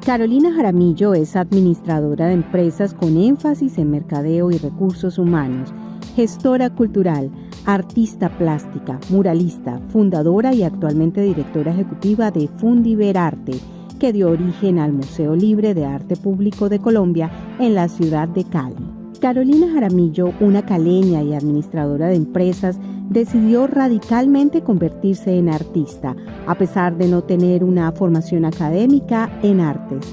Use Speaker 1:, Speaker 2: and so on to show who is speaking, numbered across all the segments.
Speaker 1: Carolina Jaramillo es administradora de empresas con énfasis en mercadeo y recursos humanos, gestora cultural, artista plástica, muralista, fundadora y actualmente directora ejecutiva de Fundiverarte, que dio origen al Museo Libre de Arte Público de Colombia en la ciudad de Cali. Carolina Jaramillo, una caleña y administradora de empresas, decidió radicalmente convertirse en artista, a pesar de no tener una formación académica en artes.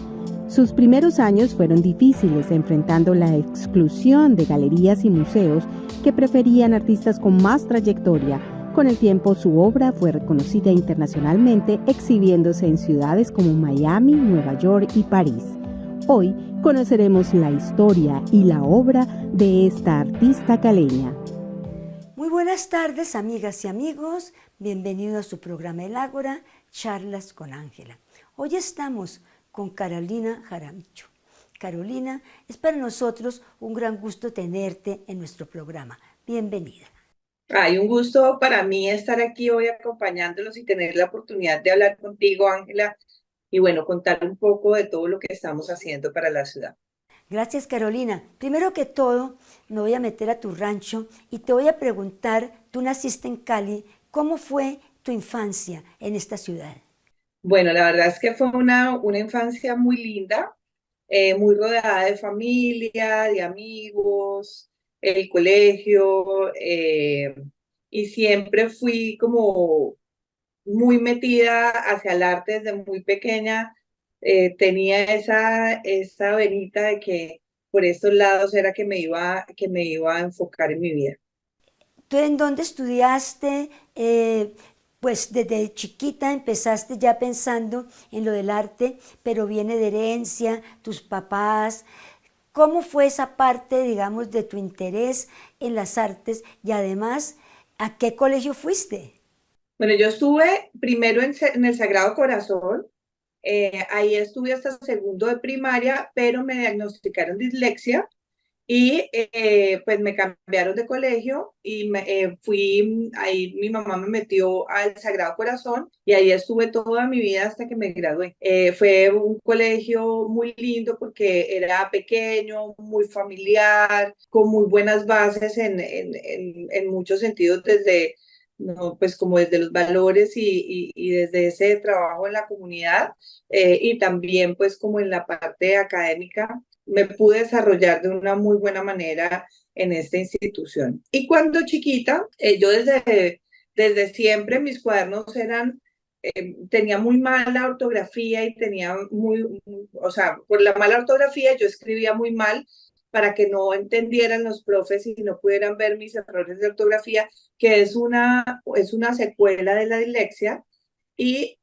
Speaker 1: Sus primeros años fueron difíciles, enfrentando la exclusión de galerías y museos que preferían artistas con más trayectoria. Con el tiempo, su obra fue reconocida internacionalmente, exhibiéndose en ciudades como Miami, Nueva York y París. Hoy conoceremos la historia y la obra de esta artista caleña.
Speaker 2: Muy buenas tardes, amigas y amigos. Bienvenidos a su programa El Ágora, Charlas con Ángela. Hoy estamos con Carolina Jaramillo. Carolina, es para nosotros un gran gusto tenerte en nuestro programa. Bienvenida.
Speaker 3: Ay, un gusto para mí estar aquí hoy acompañándolos y tener la oportunidad de hablar contigo, Ángela, y bueno, contar un poco de todo lo que estamos haciendo para la ciudad.
Speaker 2: Gracias, Carolina. Primero que todo, me voy a meter a tu rancho y te voy a preguntar, tú naciste en Cali, ¿cómo fue tu infancia en esta ciudad?
Speaker 3: Bueno, la verdad es que fue una infancia muy linda, muy rodeada de familia, de amigos, el colegio, y siempre fui como muy metida hacia el arte desde muy pequeña. Tenía esa venita de que por estos lados era que me iba a enfocar en mi vida.
Speaker 2: ¿Tú en dónde estudiaste? Pues desde chiquita empezaste ya pensando en lo del arte, pero viene de herencia, tus papás. ¿Cómo fue esa parte, digamos, de tu interés en las artes? Y además, ¿a qué colegio fuiste?
Speaker 3: Bueno, yo estuve primero en el Sagrado Corazón. Ahí estuve hasta segundo de primaria, pero me diagnosticaron dislexia y pues me cambiaron de colegio y ahí mi mamá me metió al Sagrado Corazón y ahí estuve toda mi vida hasta que me gradué. Fue un colegio muy lindo porque era pequeño, muy familiar, con muy buenas bases en muchos sentidos desde... No, pues como desde los valores y desde ese trabajo en la comunidad, y también pues como en la parte académica me pude desarrollar de una muy buena manera en esta institución. Y cuando chiquita, yo desde siempre mis cuadernos tenía muy mala ortografía y o sea, por la mala ortografía yo escribía muy mal para que no entendieran los profes y no pudieran ver mis errores de ortografía, que es una secuela de la dislexia. Y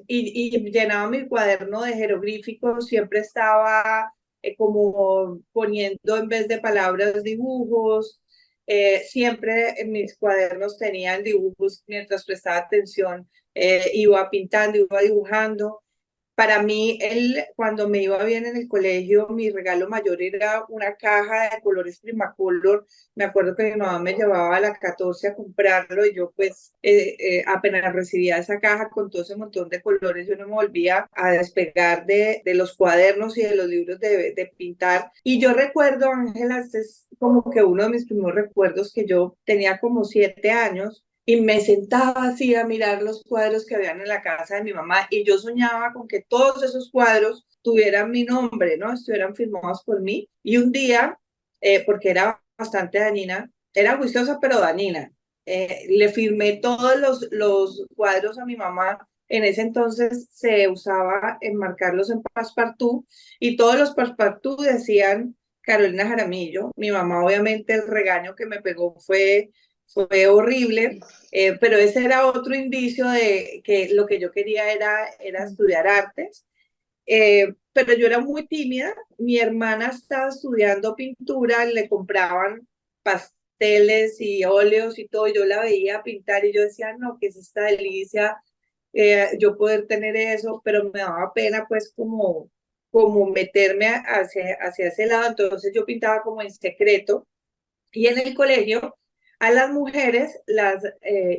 Speaker 3: llenaba mi cuaderno de jeroglíficos, siempre estaba como poniendo en vez de palabras dibujos, siempre en mis cuadernos tenían dibujos mientras prestaba atención, iba pintando, iba dibujando. Para mí, cuando me iba bien en el colegio, mi regalo mayor era una caja de colores Primacolor. Me acuerdo que mi mamá me llevaba a la 14 a comprarlo y yo pues apenas recibía esa caja con todo ese montón de colores, yo no me volvía a despegar de los cuadernos y de los libros de pintar. Y yo recuerdo, Ángela, este es como que uno de mis primeros recuerdos, que yo tenía como 7 años y me sentaba así a mirar los cuadros que habían en la casa de mi mamá y yo soñaba con que todos esos cuadros tuvieran mi nombre, ¿no? Estuvieran firmados por mí. Y un día, porque era bastante dañina, era juiciosa pero dañina, le firmé todos los cuadros a mi mamá. En ese entonces se usaba enmarcarlos en passepartout y todos los passepartout decían Carolina Jaramillo. Mi mamá, obviamente, el regaño que me pegó fue horrible, pero ese era otro indicio de que lo que yo quería era estudiar artes. Pero yo era muy tímida. Mi hermana estaba estudiando pintura, le compraban pasteles y óleos y todo, y yo la veía pintar y yo decía, no, que es esta delicia, yo poder tener eso, pero me daba pena pues como meterme hacia ese lado. Entonces yo pintaba como en secreto. Y en el colegio, a las mujeres,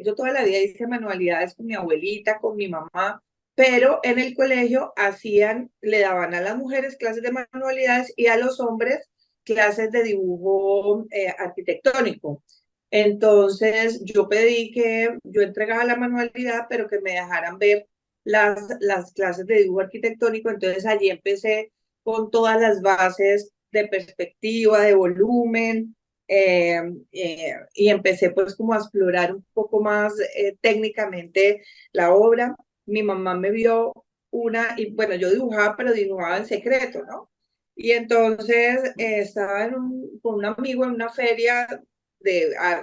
Speaker 3: yo toda la vida hice manualidades con mi abuelita, con mi mamá, pero en el colegio le daban a las mujeres clases de manualidades y a los hombres clases de dibujo arquitectónico. Entonces yo pedí que yo entregaba la manualidad, pero que me dejaran ver las clases de dibujo arquitectónico. Entonces allí empecé con todas las bases de perspectiva, de volumen, y empecé pues como a explorar un poco más técnicamente la obra. Mi mamá me vio y bueno, yo dibujaba, pero dibujaba en secreto, ¿no? Y entonces estaba con un amigo en una feria,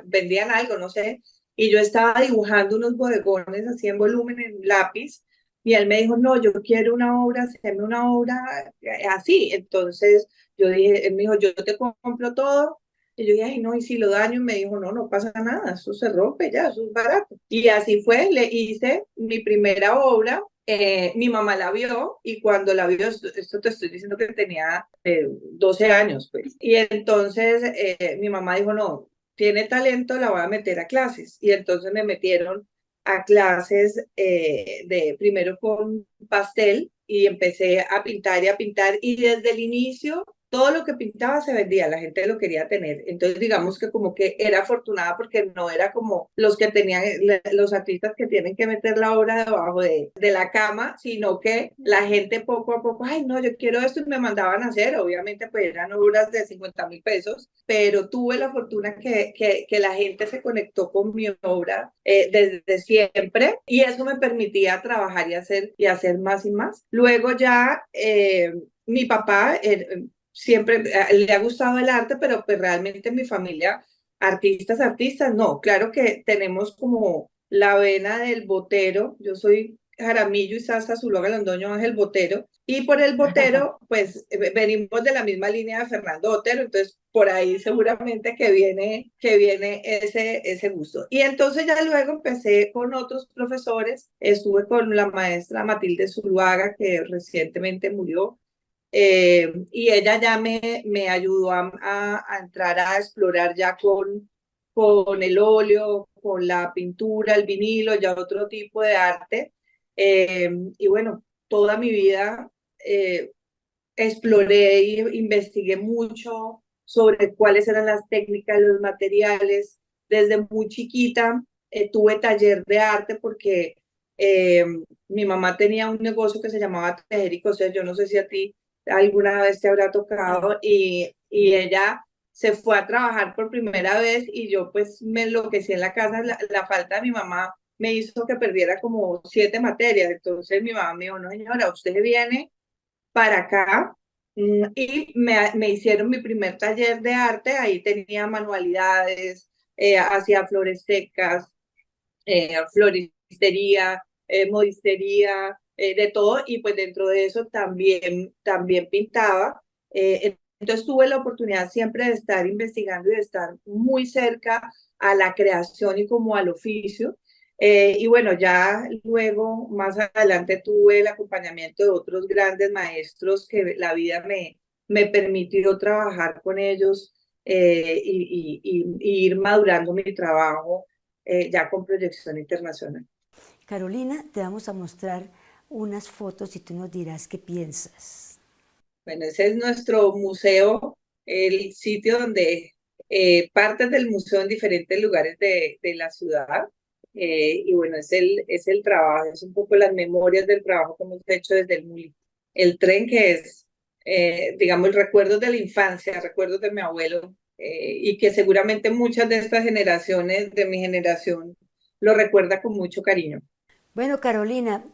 Speaker 3: vendían algo, no sé, y yo estaba dibujando unos bodegones así en volumen, en lápiz, y él me dijo, no, yo quiero una obra, hacerme una obra así. Entonces yo dije, él me dijo, yo te compro todo. Y yo dije, ay, no, y si lo daño, y me dijo, no, no pasa nada, eso se rompe ya, eso es barato. Y así fue, le hice mi primera obra. Mi mamá la vio y cuando la vio, esto te estoy diciendo que tenía 12 años, pues. Y entonces mi mamá dijo, no, tiene talento, la voy a meter a clases. Y entonces me metieron a clases primero con pastel y empecé a pintar y a pintar y desde el inicio todo lo que pintaba se vendía, la gente lo quería tener. Entonces, digamos que como que era afortunada porque no era como los que tenían, los artistas que tienen que meter la obra debajo de la cama, sino que la gente poco a poco, ay, no, yo quiero esto y me mandaban a hacer. Obviamente, pues eran obras de 50.000 pesos, pero tuve la fortuna que la gente se conectó con mi obra desde siempre y eso me permitía trabajar y hacer más y más. Luego ya mi papá siempre le ha gustado el arte, pero pues realmente en mi familia, artistas, no. Claro que tenemos como la vena del botero. Yo soy Jaramillo y Sasa Zuluaga Londoño Ángel Botero. Y por el Botero, pues venimos de la misma línea de Fernando Botero, entonces por ahí seguramente que viene ese gusto. Y entonces ya luego empecé con otros profesores, estuve con la maestra Matilde Zuluaga, que recientemente murió, y ella ya me ayudó a entrar a explorar ya con el óleo, con la pintura, el vinilo, ya otro tipo de arte. Y bueno, toda mi vida exploré e investigué mucho sobre cuáles eran las técnicas, los materiales. Desde muy chiquita tuve taller de arte porque eh, mi mamá tenía un negocio que se llamaba Tejer y Coser. Yo no sé si a ti alguna vez te habrá tocado y ella se fue a trabajar por primera vez y yo pues me enloquecí en la casa. La falta de mi mamá me hizo que perdiera como 7 materias. Entonces mi mamá me dijo, no señora, usted viene para acá y me hicieron mi primer taller de arte. Ahí tenía manualidades, hacía flores secas, floristería, modistería, de todo, y pues dentro de eso también pintaba. Entonces tuve la oportunidad siempre de estar investigando y de estar muy cerca a la creación y como al oficio. Y bueno, ya luego, más adelante, tuve el acompañamiento de otros grandes maestros que la vida me permitió trabajar con ellos, y ir madurando mi trabajo ya con proyección internacional.
Speaker 2: Carolina, te vamos a mostrar unas fotos y tú nos dirás qué piensas.
Speaker 3: Bueno, ese es nuestro museo, el sitio donde partes del museo en diferentes lugares de la ciudad. Y bueno, es el trabajo, es un poco las memorias del trabajo que hemos hecho desde el MULI. El tren que es, digamos, recuerdos de la infancia, recuerdos de mi abuelo, y que seguramente muchas de estas generaciones, de mi generación, lo recuerda con mucho cariño.
Speaker 2: Bueno, Carolina,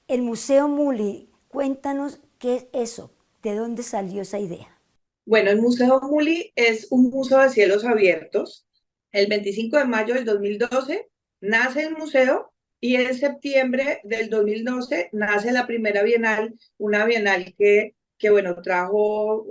Speaker 2: el Museo Muli, cuéntanos qué es eso, de dónde salió esa idea.
Speaker 3: Bueno, el Museo Muli es un museo de cielos abiertos. El 25 de mayo del 2012 nace el museo y en septiembre del 2012 nace la primera bienal, una bienal que bueno, trajo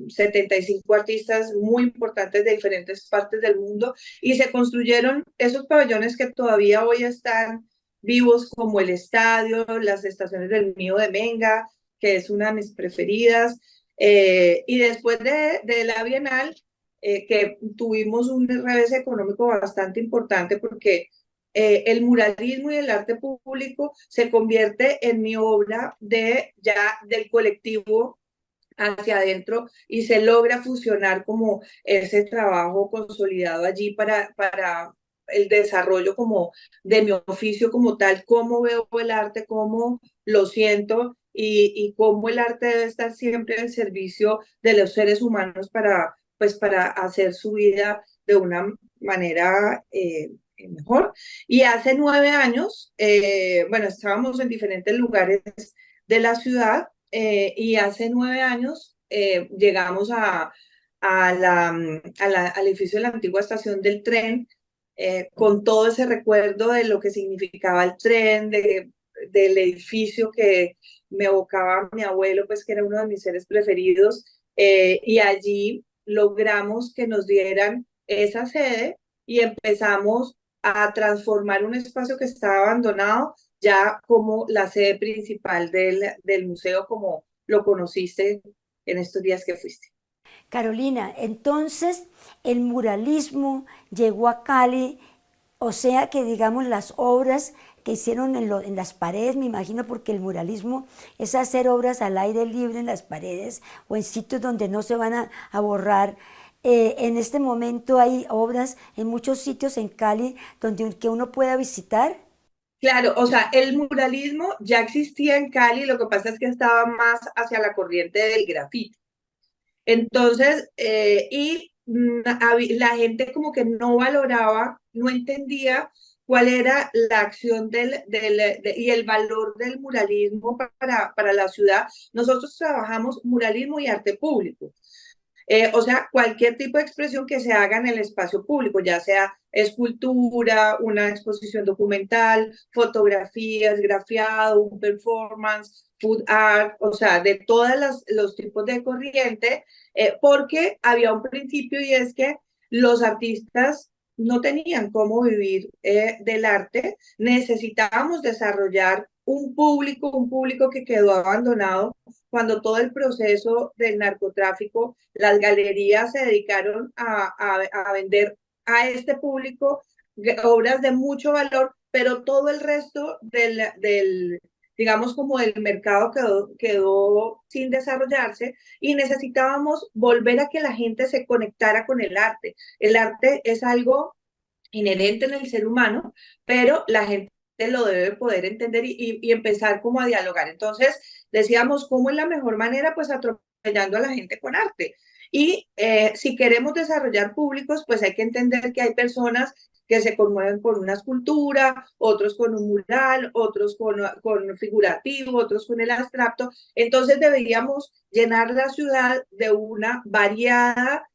Speaker 3: 75 artistas muy importantes de diferentes partes del mundo y se construyeron esos pabellones que todavía hoy están vivos, como el estadio, las estaciones del Mío de Menga, que es una de mis preferidas. Y después de la Bienal, que tuvimos un revés económico bastante importante porque el muralismo y el arte público se convierte en mi obra ya del colectivo hacia adentro y se logra fusionar como ese trabajo consolidado allí para el desarrollo como de mi oficio como tal, cómo veo el arte, cómo lo siento y cómo el arte debe estar siempre al servicio de los seres humanos pues, para hacer su vida de una manera mejor. Y hace 9 años, bueno, estábamos en diferentes lugares de la ciudad y hace 9 años llegamos al edificio de la antigua estación del tren con todo ese recuerdo de lo que significaba el tren, del edificio que me evocaba a mi abuelo, pues que era uno de mis seres preferidos, y allí logramos que nos dieran esa sede y empezamos a transformar un espacio que estaba abandonado ya como la sede principal del museo, como lo conociste en estos días que fuiste.
Speaker 2: Carolina, entonces el muralismo llegó a Cali, o sea que digamos las obras que hicieron en las paredes, me imagino, porque el muralismo es hacer obras al aire libre en las paredes o en sitios donde no se van a borrar. En este momento hay obras en muchos sitios en Cali donde que uno pueda visitar.
Speaker 3: Claro, o sea, el muralismo ya existía en Cali, lo que pasa es que estaba más hacia la corriente del grafiti. Entonces, la gente como que no valoraba, no entendía cuál era la acción y el valor del muralismo para la ciudad. Nosotros trabajamos muralismo y arte público. O sea, cualquier tipo de expresión que se haga en el espacio público, ya sea escultura, una exposición documental, fotografías, grafiado, un performance, food art, o sea, de todos los tipos de corriente, porque había un principio y es que los artistas no tenían cómo vivir del arte, necesitábamos desarrollar un público que quedó abandonado cuando todo el proceso del narcotráfico, las galerías se dedicaron a vender a este público obras de mucho valor, pero todo el resto digamos, como el mercado quedó sin desarrollarse y necesitábamos volver a que la gente se conectara con el arte. El arte es algo inherente en el ser humano, pero la gente lo debe poder entender y empezar como a dialogar. Entonces, decíamos, ¿cómo es la mejor manera? Pues atropellando a la gente con arte. Y si queremos desarrollar públicos, pues hay que entender que hay personas que se conmueven con una escultura, otros con un mural, otros con figurativo, otros con el abstracto. Entonces deberíamos llenar la ciudad de una variada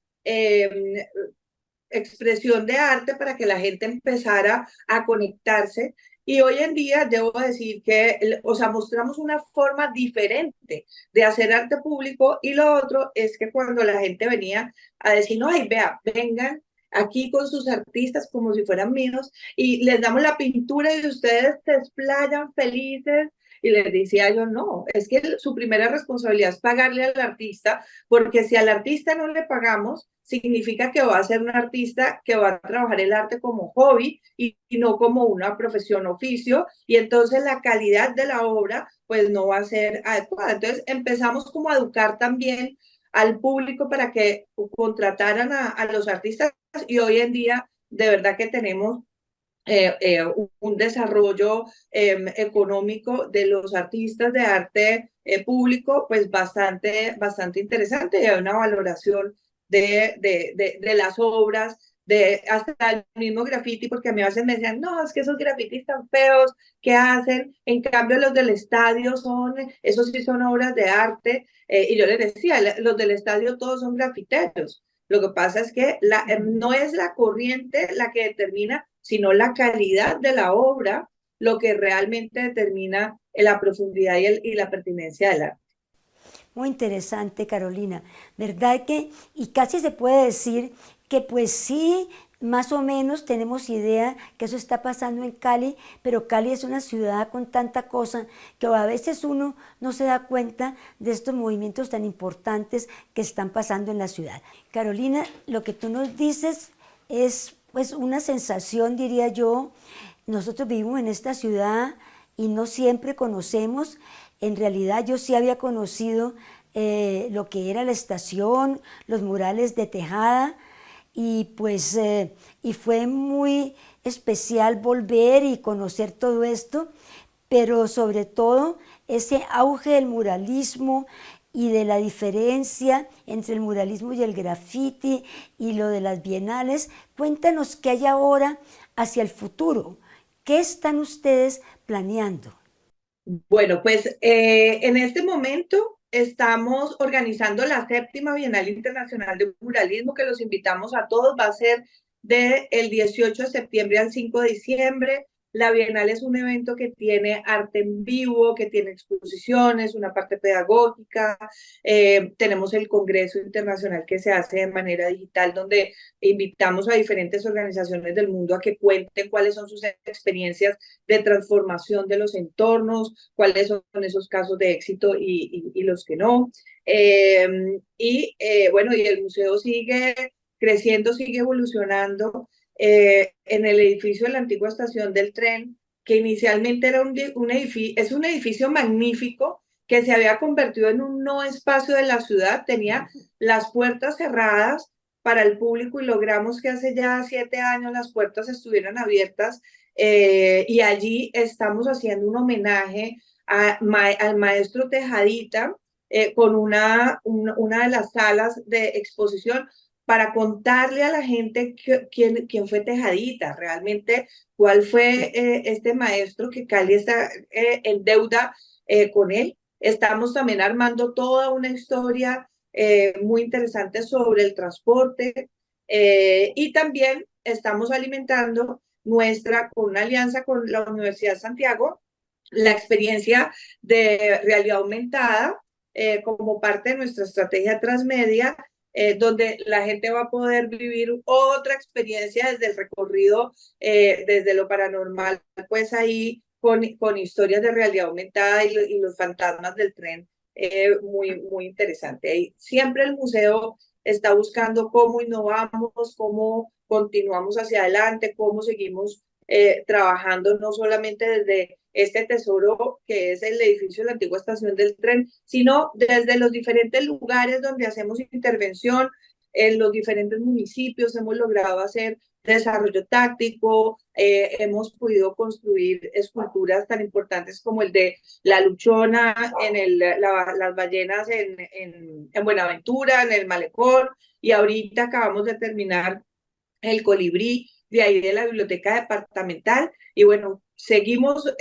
Speaker 3: expresión de arte para que la gente empezara a conectarse. Y hoy en día debo decir que, o sea, mostramos una forma diferente de hacer arte público y lo otro es que cuando la gente venía a decir, no, ay, vea, vengan aquí con sus artistas como si fueran míos y les damos la pintura y ustedes se explayan felices. Y les decía yo, no, es que su primera responsabilidad es pagarle al artista, porque si al artista no le pagamos, significa que va a ser un artista que va a trabajar el arte como hobby y no como una profesión oficio, y entonces la calidad de la obra pues no va a ser adecuada. Entonces empezamos como a educar también al público para que contrataran a los artistas y hoy en día de verdad que tenemos un desarrollo económico de los artistas de arte público, pues bastante interesante y hay una valoración de las obras, hasta el mismo graffiti, porque a mí a veces me decían, no, es que esos grafitis tan feos que hacen, en cambio los del estadio esos sí son obras de arte, y yo les decía, los del estadio todos son grafiteros. Lo que pasa es que no es la corriente la que determina, sino la calidad de la obra, lo que realmente determina la profundidad y la pertinencia del arte.
Speaker 2: Muy interesante, Carolina. ¿Verdad que? Y casi se puede decir que pues sí, más o menos tenemos idea que eso está pasando en Cali, pero Cali es una ciudad con tanta cosa que a veces uno no se da cuenta de estos movimientos tan importantes que están pasando en la ciudad. Carolina, lo que tú nos dices es pues una sensación, diría yo, nosotros vivimos en esta ciudad y no siempre conocemos. En realidad yo sí había conocido lo que era la estación, los murales de Tejada, y pues y fue muy especial volver y conocer todo esto, pero sobre todo ese auge del muralismo y de la diferencia entre el muralismo y el graffiti y lo de las bienales. Cuéntanos qué hay ahora hacia el futuro. ¿Qué están ustedes planeando?
Speaker 3: Bueno, pues en este momento estamos organizando la séptima Bienal Internacional de Muralismo, que los invitamos a todos. Va a ser del 18 de septiembre al 5 de diciembre. La Bienal es un evento que tiene arte en vivo, que tiene exposiciones, una parte pedagógica. Tenemos el Congreso Internacional que se hace de manera digital, donde invitamos a diferentes organizaciones del mundo a que cuenten cuáles son sus experiencias de transformación de los entornos, cuáles son esos casos de éxito y los que no. Bueno, y el museo sigue creciendo, sigue evolucionando. En el edificio de la antigua estación del tren, que inicialmente era un edificio, es un edificio magnífico que se había convertido en un no espacio de la ciudad, tenía las puertas cerradas para el público y logramos que hace ya 7 años las puertas estuvieran abiertas, y allí estamos haciendo un homenaje al maestro Tejadita, con una de las salas de exposición para contarle a la gente quién fue Tejadita, realmente cuál fue este maestro que Cali está en deuda con él. Estamos también armando toda una historia muy interesante sobre el transporte, y también estamos alimentando con una alianza con la Universidad de Santiago, la experiencia de realidad aumentada como parte de nuestra estrategia transmedia, donde la gente va a poder vivir otra experiencia desde el recorrido, desde lo paranormal, pues ahí con historias de realidad aumentada y los fantasmas del tren, muy, muy interesante. Y siempre el museo está buscando cómo innovamos, cómo continuamos hacia adelante, cómo seguimos trabajando no solamente desde este tesoro que es el edificio de la antigua estación del tren, sino desde los diferentes lugares donde hacemos intervención. En los diferentes municipios hemos logrado hacer desarrollo táctico, hemos podido construir esculturas tan importantes como el de la luchona, las ballenas en Buenaventura, en el Malecón, y ahorita acabamos de terminar el colibrí de ahí de la biblioteca departamental. Y bueno, seguimos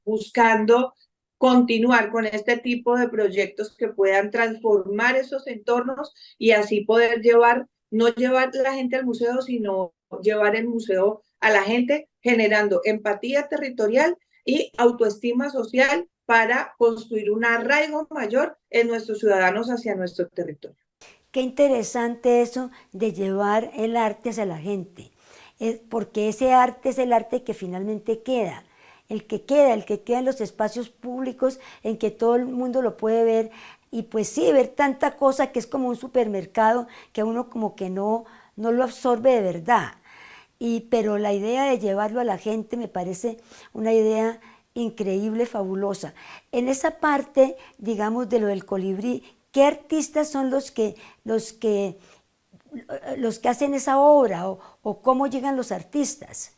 Speaker 3: buscando continuar con este tipo de proyectos que puedan transformar esos entornos y así poder no llevar la gente al museo, sino llevar el museo a la gente, generando empatía territorial y autoestima social para construir un arraigo mayor en nuestros ciudadanos hacia nuestro territorio.
Speaker 2: Qué interesante eso de llevar el arte hacia la gente, porque ese arte es el arte que finalmente queda, el que queda en los espacios públicos, en que todo el mundo lo puede ver, y pues sí, ver tanta cosa que es como un supermercado, que uno como que no lo absorbe de verdad. Pero la idea de llevarlo a la gente me parece una idea increíble, fabulosa. En esa parte, digamos, de lo del colibrí, ¿qué artistas son los que hacen esa obra o cómo llegan los artistas?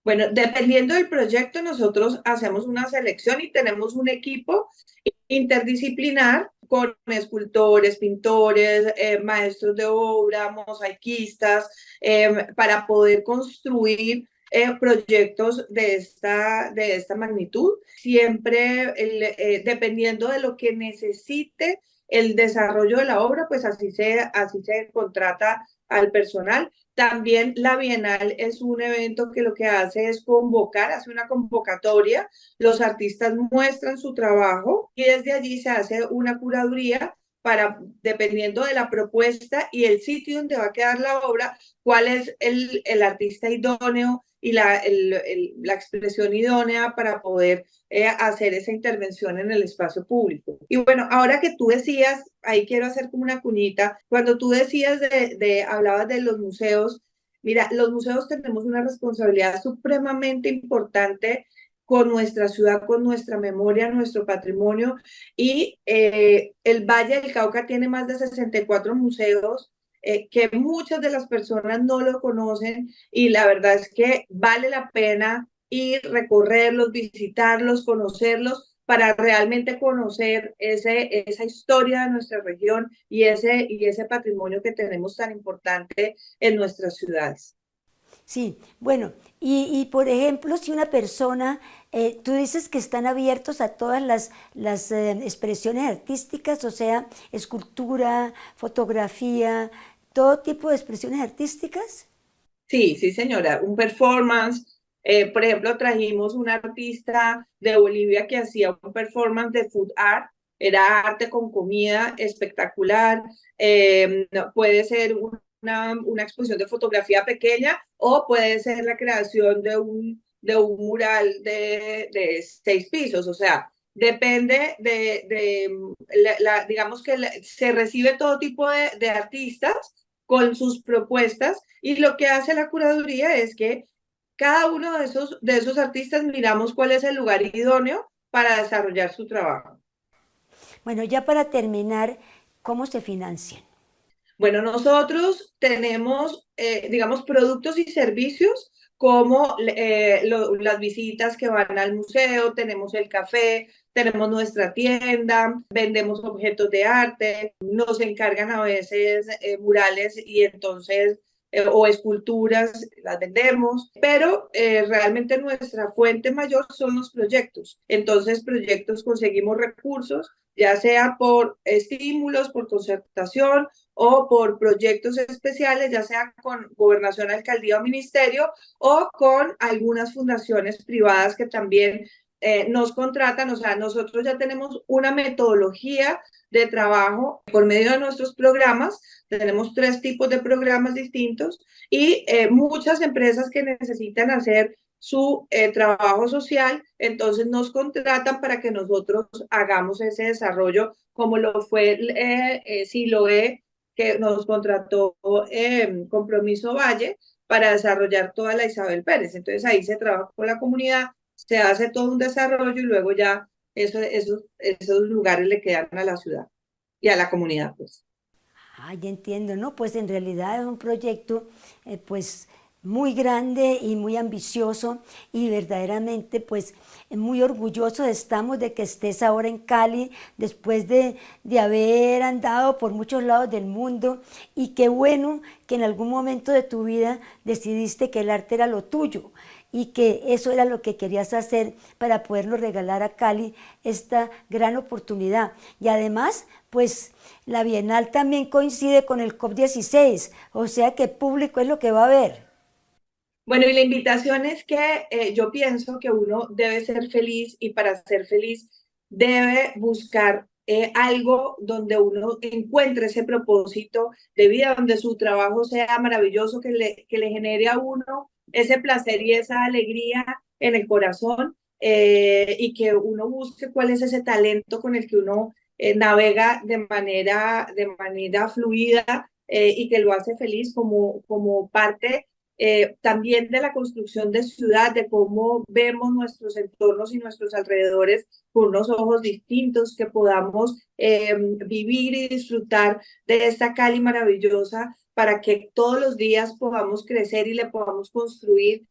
Speaker 3: Bueno, dependiendo del proyecto, nosotros hacemos una selección y tenemos un equipo interdisciplinar con escultores, pintores, maestros de obra, mosaicistas, para poder construir proyectos de esta magnitud. Siempre dependiendo de lo que necesite el desarrollo de la obra, pues así se contrata al personal. También la Bienal es un evento que lo que hace es hace una convocatoria, los artistas muestran su trabajo y desde allí se hace una curaduría para, dependiendo de la propuesta y el sitio donde va a quedar la obra, cuál es el artista idóneo y la expresión idónea para poder hacer esa intervención en el espacio público. Y bueno, ahora que tú decías, ahí quiero hacer como una cuñita, cuando tú decías hablabas de los museos, Mira, los museos tenemos una responsabilidad supremamente importante con nuestra ciudad, con nuestra memoria, nuestro patrimonio, y el Valle del Cauca tiene más de 64 museos que muchas de las personas no lo conocen, y la verdad es que vale la pena ir, recorrerlos, visitarlos, conocerlos, para realmente conocer esa historia de nuestra región y ese patrimonio que tenemos tan importante en nuestras ciudades.
Speaker 2: Sí, bueno, y por ejemplo, si una persona, tú dices que están abiertos a todas las expresiones artísticas, o sea, escultura, fotografía, todo tipo de expresiones artísticas.
Speaker 3: Sí, sí, señora, un performance. Por ejemplo, trajimos un artista de Bolivia que hacía un performance de food art, era arte con comida espectacular. No, puede ser una exposición de fotografía pequeña o puede ser la creación de un mural de 6 pisos, o sea, depende digamos que se recibe todo tipo de artistas con sus propuestas, y lo que hace la curaduría es que cada uno de esos artistas miramos cuál es el lugar idóneo para desarrollar su trabajo.
Speaker 2: Bueno, ya para terminar, ¿cómo se financian?
Speaker 3: Bueno, nosotros tenemos, digamos, productos y servicios como las visitas que van al museo, tenemos el café, tenemos nuestra tienda, vendemos objetos de arte, nos encargan a veces murales, y entonces, o esculturas, las vendemos, pero realmente nuestra fuente mayor son los proyectos. Entonces, proyectos conseguimos recursos, ya sea por estímulos, por concertación, o por proyectos especiales, ya sea con gobernación, alcaldía o ministerio, o con algunas fundaciones privadas que también nos contratan. O sea, nosotros ya tenemos una metodología de trabajo por medio de nuestros programas. Tenemos 3 tipos de programas distintos, y muchas empresas que necesitan hacer su trabajo social, entonces nos contratan para que nosotros hagamos ese desarrollo, como lo fue Siloé, que nos contrató Compromiso Valle para desarrollar toda la Isabel Pérez. Entonces ahí se trabaja con la comunidad, se hace todo un desarrollo, y luego ya esos lugares le quedan a la ciudad y a la comunidad, pues.
Speaker 2: Ah, ya entiendo, ¿no? Pues en realidad es un proyecto, pues muy grande y muy ambicioso, y verdaderamente pues muy orgullosos estamos de que estés ahora en Cali después de haber andado por muchos lados del mundo, y qué bueno que en algún momento de tu vida decidiste que el arte era lo tuyo y que eso era lo que querías hacer para poderlo regalar a Cali, esta gran oportunidad. Y además, pues la Bienal también coincide con el COP16, o sea que público es lo que va a haber.
Speaker 3: Bueno, y la invitación es que yo pienso que uno debe ser feliz, y para ser feliz debe buscar algo donde uno encuentre ese propósito de vida, donde su trabajo sea maravilloso, que le genere a uno ese placer y esa alegría en el corazón, y que uno busque cuál es ese talento con el que uno navega de manera fluida, y que lo hace feliz como parte también de la construcción de ciudad, de cómo vemos nuestros entornos y nuestros alrededores con unos ojos distintos, que podamos vivir y disfrutar de esta Cali maravillosa, para que todos los días podamos crecer y le podamos construir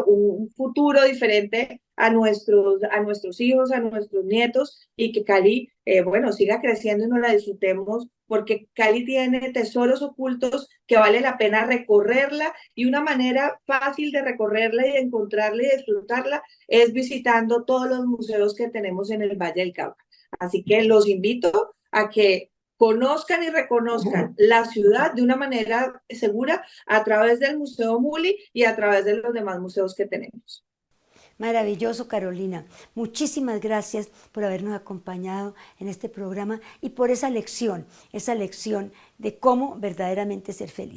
Speaker 3: un futuro diferente a nuestros hijos, a nuestros nietos, y que Cali, bueno, siga creciendo y nos la disfrutemos, porque Cali tiene tesoros ocultos que vale la pena recorrerla, y una manera fácil de recorrerla y de encontrarla y de disfrutarla es visitando todos los museos que tenemos en el Valle del Cauca. Así que los invito a que conozcan y reconozcan la ciudad de una manera segura a través del Museo Muli y a través de los demás museos que tenemos.
Speaker 2: Maravilloso, Carolina. Muchísimas gracias por habernos acompañado en este programa y por esa lección de cómo verdaderamente ser feliz.